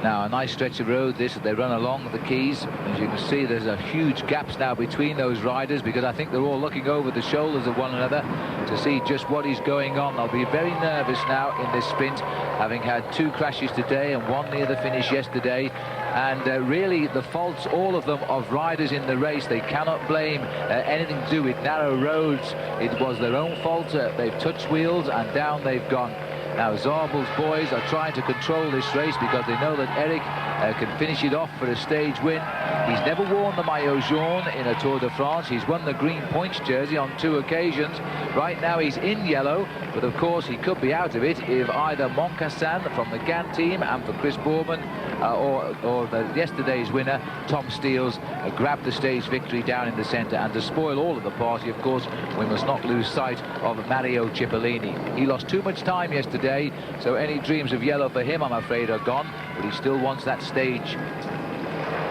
Now, a nice stretch of road this as they run along the quays. As you can see, there's a huge gaps now between those riders, because I think they're all looking over the shoulders of one another to see just what is going on. They'll be very nervous now in this sprint, having had 2 crashes today and 1 near the finish yesterday. And really the faults, all of them, of riders in the race. They cannot blame anything to do with narrow roads. It was their own fault. They've touched wheels and down they've gone. Now Zabel's boys are trying to control this race because they know that Eric can finish it off for a stage win. He's never worn the maillot jaune in a Tour de France. He's won the green points jersey on 2 occasions. Right now he's in yellow, but of course he could be out of it if either Moncassin from the Gant team and for Chris Boorman or yesterday's winner Tom Steels grabbed the stage victory down in the centre. And to spoil all of the party, of course, we must not lose sight of Mario Cipollini. He lost too much time yesterday, so any dreams of yellow for him, I'm afraid, are gone, but he still wants that stage.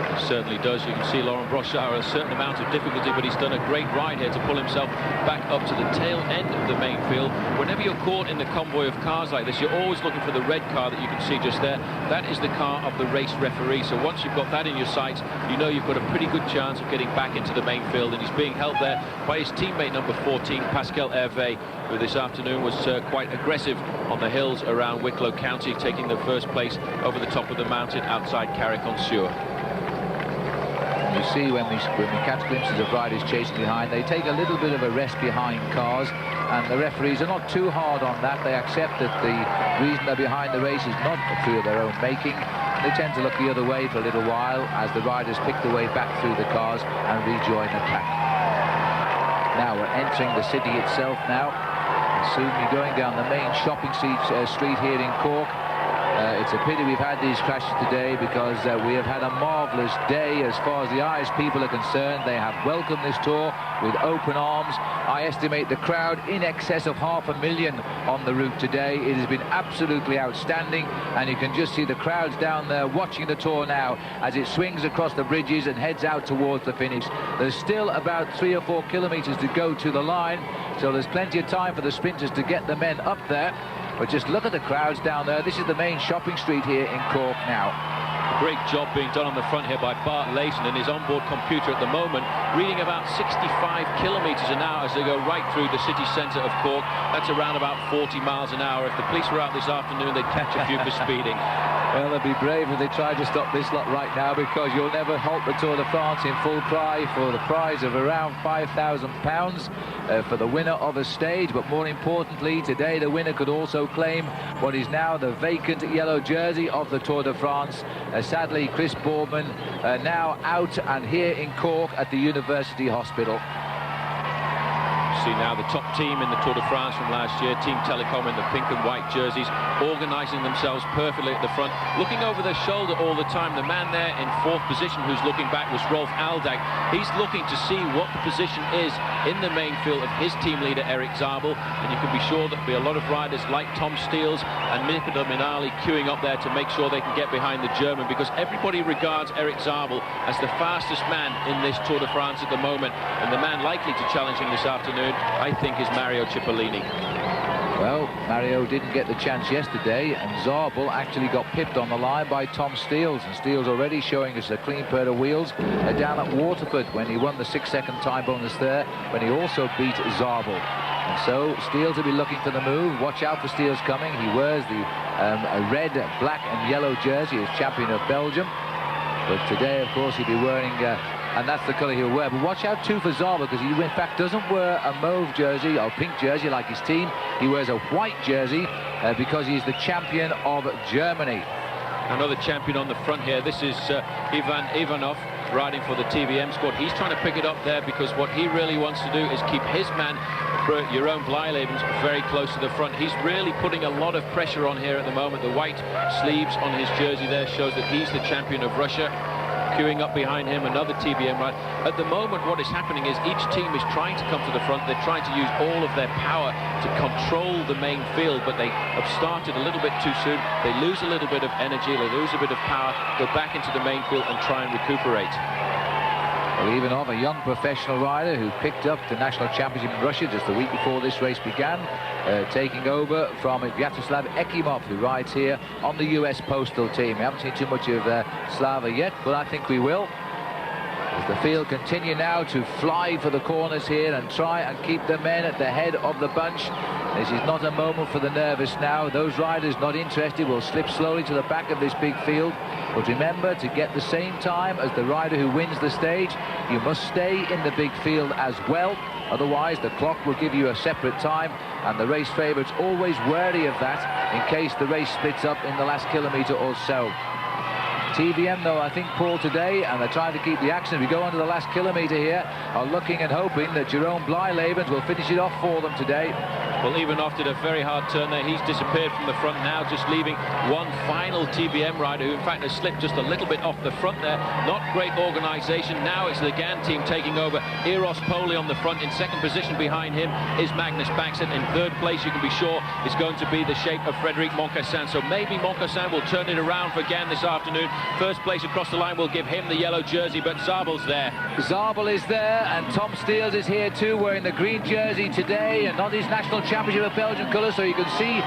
He certainly does. You can see Laurent Brochard a certain amount of difficulty, but he's done a great ride here to pull himself back up to the tail end of the main field. Whenever you're caught in the convoy of cars like this, you're always looking for the red car that you can see just there. That is the car of the race referee. So once you've got that in your sights, you know you've got a pretty good chance of getting back into the main field. And he's being held there by his teammate number 14, Pascal Hervé, who this afternoon was quite aggressive on the hills around Wicklow County, taking the first place over the top of the mountain outside Carrick-on-Suir. You see when we catch glimpses of riders chasing behind, they take a little bit of a rest behind cars, and the referees are not too hard on that. They accept that the reason they're behind the race is not through of their own making. They tend to look the other way for a little while as the riders pick their way back through the cars and rejoin the pack. Now we're entering the city itself now. We'll soon be going down the main shopping street here in Cork. It's a pity we've had these crashes today, because we have had a marvellous day as far as the Irish people are concerned. They have welcomed this tour with open arms. I estimate the crowd in excess of 500,000 on the route today. It has been absolutely outstanding, and you can just see the crowds down there watching the tour now as it swings across the bridges and heads out towards the finish. There's still about 3 or 4 kilometres to go to the line, so there's plenty of time for the sprinters to get the men up there. But just look at the crowds down there. This is the main shopping street here in Cork now. Great job being done on the front here by Bart Layton and his onboard computer at the moment, reading about 65 kilometres an hour as they go right through the city centre of Cork. That's around about 40 miles an hour. If the police were out this afternoon, they'd catch a few for speeding. Well, they'd be brave if they tried to stop this lot right now, because you'll never halt the Tour de France in full cry for the prize of around £5,000 for the winner of a stage. But more importantly, today the winner could also claim what is now the vacant yellow jersey of the Tour de France. Sadly, Chris Boorman now out and here in Cork at the University Hospital. See now the top team in the Tour de France from last year, Team Telecom in the pink and white jerseys, organising themselves perfectly at the front, looking over their shoulder all the time. The man there in 4th position who's looking back was Rolf Aldag. He's looking to see what the position is in the main field of his team leader Eric Zabel, and you can be sure there'll be a lot of riders like Tom Steels and Nicola Minali queuing up there to make sure they can get behind the German, because everybody regards Eric Zabel as the fastest man in this Tour de France at the moment, and the man likely to challenge him this afternoon, I think, is Mario Cipollini. Well, Mario didn't get the chance yesterday, and Zabel actually got pipped on the line by Tom Steels, and Steels already showing us a clean pair of wheels down at Waterford when he won the 6-second time bonus there, when he also beat Zabel. And so Steels will be looking for the move. Watch out for Steels coming. He wears the red, black and yellow jersey as champion of Belgium, but today, of course, he'll be wearing and that's the colour he'll wear. But watch out too for Zabel, because he in fact doesn't wear a mauve jersey or pink jersey like his team. He wears a white jersey because he's the champion of Germany. Another champion on the front here. This is Ivan Ivanov riding for the TVM squad. He's trying to pick it up there because what he really wants to do is keep his man Jeroen Blijlevens very close to the front. He's really putting a lot of pressure on here at the moment. The white sleeves on his jersey there shows that he's the champion of Russia. Queuing up behind him, another TBM ride. At the moment, what is happening is each team is trying to come to the front. They're trying to use all of their power to control the main field, but they have started a little bit too soon. They lose a little bit of energy, they lose a bit of power, go back into the main field and try and recuperate. Well, even of a young professional rider who picked up the national championship in Russia just the week before this race began, taking over from Vyacheslav Ekimov, who rides here on the US postal team. We haven't seen too much of Slava yet, but I think we will. As the field continue now to fly for the corners here and try and keep the men at the head of the bunch. This is not a moment for the nervous now. Those riders not interested will slip slowly to the back of this big field. But remember, to get the same time as the rider who wins the stage, you must stay in the big field as well. Otherwise, the clock will give you a separate time, and the race favourites always wary of that in case the race splits up in the last kilometre or so. TVM, though, I think, Paul, today, and they're trying to keep the action as we go on to the last kilometre here, are looking and hoping that Jerome Blylavens will finish it off for them today. Well, Ivanov did a very hard turn there. He's disappeared from the front now, just leaving one final TVM rider who, in fact, has slipped just a little bit off the front there. Not great organisation. Now it's the GAN team taking over. Eros Poli on the front. In second position behind him is Magnus Baxen. In third place, you can be sure, is going to be the shape of Frédéric Moncassin. So maybe Moncassin will turn it around for GAN this afternoon. First place across the line will give him the yellow jersey, but Zabel's there. Zabel is there, and Tom Steels is here too, wearing the green jersey today, and not his national championship of Belgian colours, so you can see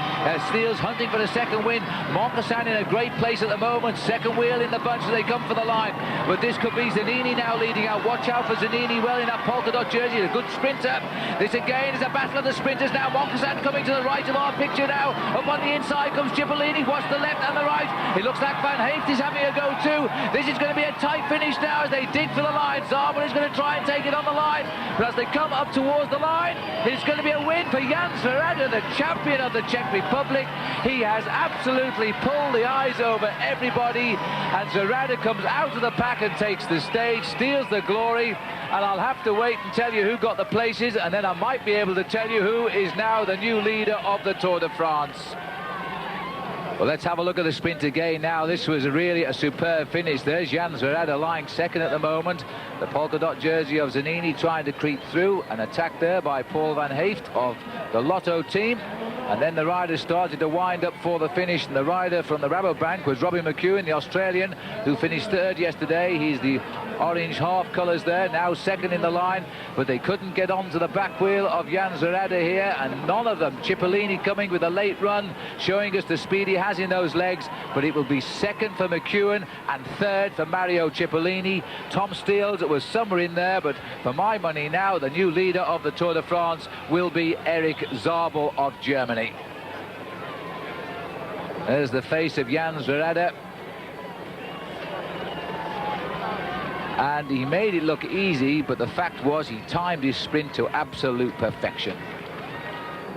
Steels hunting for the second win. Moncassin in a great place at the moment, second wheel in the bunch as they come for the line. But this could be Zanini now leading out. Watch out for Zanini, well in that polka dot jersey, a good sprinter. This again is a battle of the sprinters now. Moncassin coming to the right of our picture now. Up on the inside comes Cipollini, watch the left and the right. It looks like Van Heeft is having a go too. This is going to be a tight finish now as they dig for the line. Zabel is going to try and take it on the line, but as they come up towards the line, it's going to be a win for Jan Zverada, the champion of the Czech Republic. He has absolutely pulled the eyes over everybody, and Zverada comes out of the pack and takes the stage, steals the glory. And I'll have to wait and tell you who got the places, and then I might be able to tell you who is now the new leader of the Tour de France. Well, let's have a look at the sprint again now. This was really a superb finish. There's Jan Zverada lying second at the moment. The polka dot jersey of Zanini trying to creep through, an attack there by Paul Van Heeft of the Lotto team. And then the riders started to wind up for the finish, and the rider from the Rabobank was Robbie McEwen, the Australian, who finished third yesterday. He's the orange half colours there, now second in the line, but they couldn't get onto the back wheel of Jan Zverada here, and none of them. Cipollini coming with a late run, showing us the speed he has in those legs, but it will be second for McEwen and third for Mario Cipollini. Tom Steels was somewhere in there, but for my money now, the new leader of the Tour de France will be Eric Zabel of Germany. There's the face of Jan Zverada. And he made it look easy, but the fact was he timed his sprint to absolute perfection.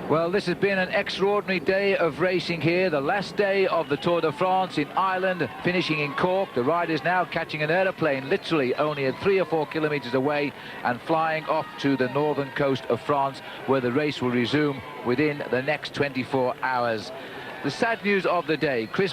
Well, this has been an extraordinary day of racing here. The last day of the Tour de France in Ireland, finishing in Cork. The riders now catching an aeroplane literally only at 3 or 4 kilometres away and flying off to the northern coast of France, where the race will resume within the next 24 hours. The sad news of the day, Chris